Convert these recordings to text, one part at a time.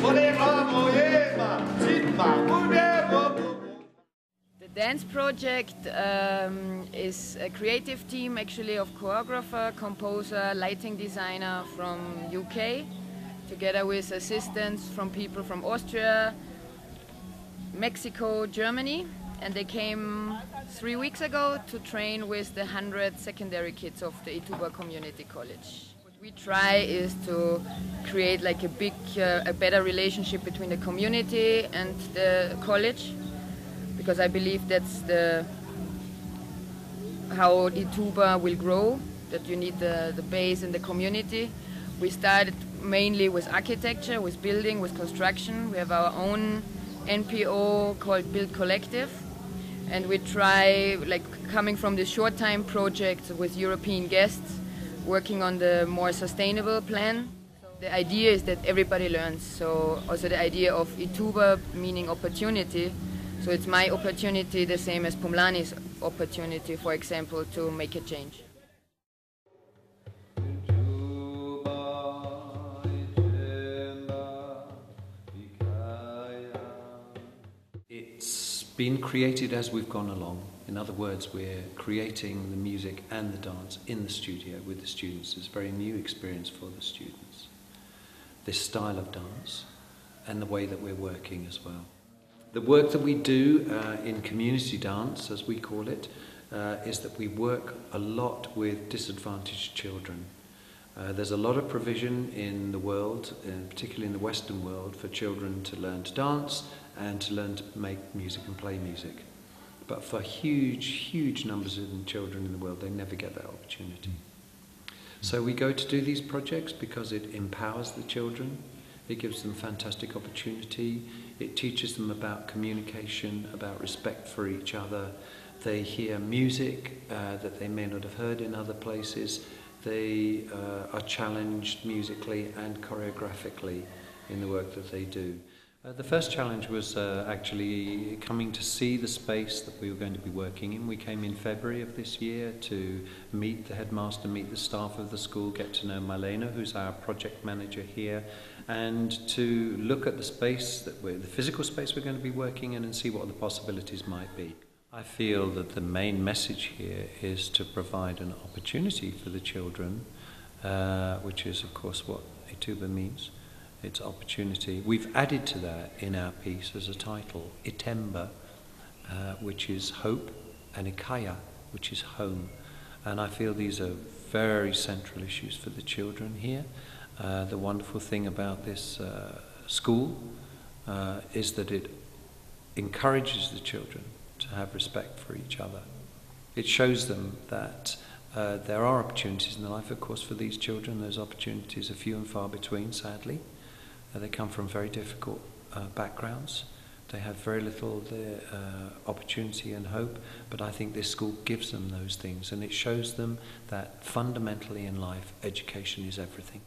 The dance project is a creative team actually of choreographer, composer, lighting designer from UK, together with assistants from people from Austria, Mexico, Germany, and they came 3 weeks ago to train with the 100 secondary kids of the Ithuba Community College. What we try is to create like a better relationship between the community and the college, because I believe that's how Ithuba will grow, that you need the base in the community. We started mainly with architecture, with building, with construction. We have our own NPO called Build Collective, and we try, like, coming from the short time project with European guests, working on the more sustainable plan. The idea is that everybody learns, so also the idea of Ithuba meaning opportunity. So it's my opportunity the same as Pumlani's opportunity, for example, to make a change. It's been created as we've gone along. In other words, we're creating the music and the dance in the studio with the students. It's a very new experience for the students. This style of dance and the way that we're working as well. The work that we do in community dance, as we call it, is that we work a lot with disadvantaged children. There's a lot of provision in the world, particularly in the Western world, for children to learn to dance and to learn to make music and play music. But for huge numbers of children in the world, they never get that opportunity. So we go to do these projects because it empowers the children, it gives them fantastic opportunity, it teaches them about communication, about respect for each other. They hear music that they may not have heard in other places. They are challenged musically and choreographically in the work that they do. The first challenge was actually coming to see the space that we were going to be working in. We came in February of this year to meet the headmaster, meet the staff of the school, get to know Marlena, who's our project manager here, and to look at the space, the physical space we're going to be working in, and see what the possibilities might be. I feel that the main message here is to provide an opportunity for the children, which is of course what Ithuba means. It's opportunity. We've added to that in our piece as a title, iThemba, which is hope, and Ikaya, which is home. And I feel these are very central issues for the children here. The wonderful thing about this school is that it encourages the children to have respect for each other. It shows them that there are opportunities in life. Of course, for these children, those opportunities are few and far between, sadly. They come from very difficult backgrounds. They have very little opportunity and hope, but I think this school gives them those things, and it shows them that fundamentally in life, education is everything.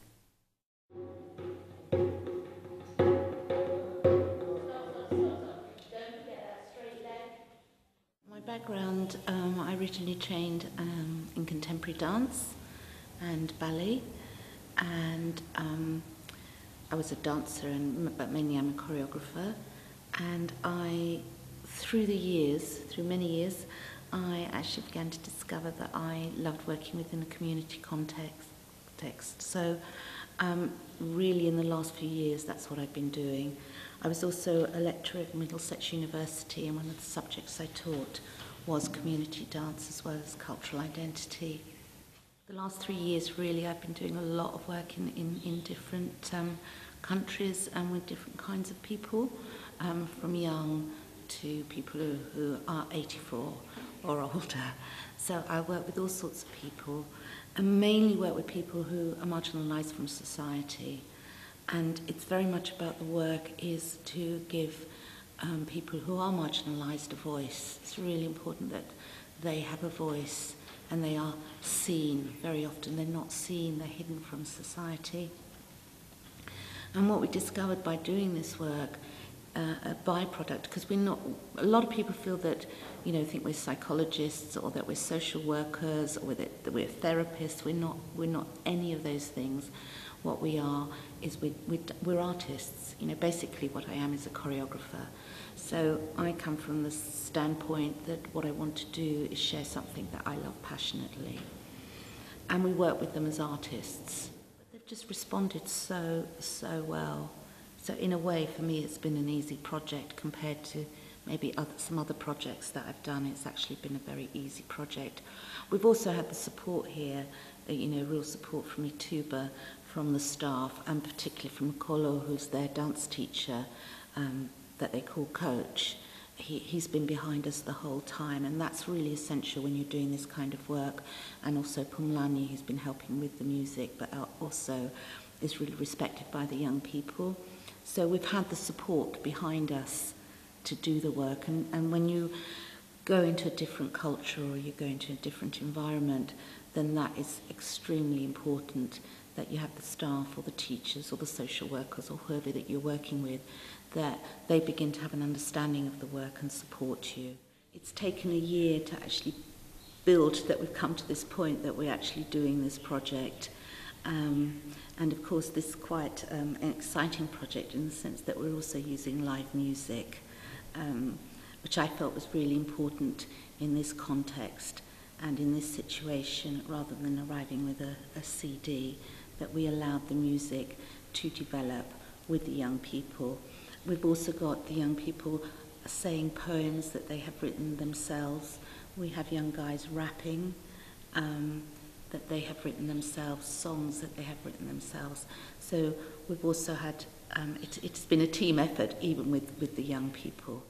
My background, I originally trained in contemporary dance and ballet, and I was a dancer, but mainly I'm a choreographer. And through many years, I actually began to discover that I loved working within a community context. So really in the last few years, that's what I've been doing. I was also a lecturer at Middlesex University, and one of the subjects I taught was community dance as well as cultural identity. The last 3 years, really, I've been doing a lot of work in different countries and with different kinds of people, from young to people who are 84 or older. So I work with all sorts of people, and mainly work with people who are marginalised from society. And it's very much about the work is to give people who are marginalised a voice. It's really important that they have a voice and they are seen. Very often they're not seen, they're hidden from society. And what we discovered by doing this work, a byproduct, because a lot of people feel that, think we're psychologists or that we're social workers or that we're therapists. We're not any of those things. what we are is we're artists. You know, basically what I am is a choreographer. So I come from the standpoint that what I want to do is share something that I love passionately. And we work with them as artists. But they've just responded so well. So in a way, for me, it's been an easy project compared to maybe some other projects that I've done. It's actually been a very easy project. We've also had the support here, you know, real support from Ithuba, from the staff, and particularly from Kolo, who's their dance teacher, that they call coach. He's been behind us the whole time, and that's really essential when you're doing this kind of work. And also Pumlani, who's been helping with the music, but also is really respected by the young people. So we've had the support behind us to do the work, and when you go into a different culture or you go into a different environment, then that is extremely important, that you have the staff or the teachers or the social workers or whoever that you're working with, that they begin to have an understanding of the work and support you. It's taken a year to actually build that we've come to this point that we're actually doing this project. And of course this is quite an exciting project in the sense that we're also using live music, which I felt was really important in this context and in this situation, rather than arriving with a CD, that we allowed the music to develop with the young people. We've also got the young people saying poems that they have written themselves. We have young guys rapping that they have written themselves, songs that they have written themselves. So we've also had, it's been a team effort even with the young people.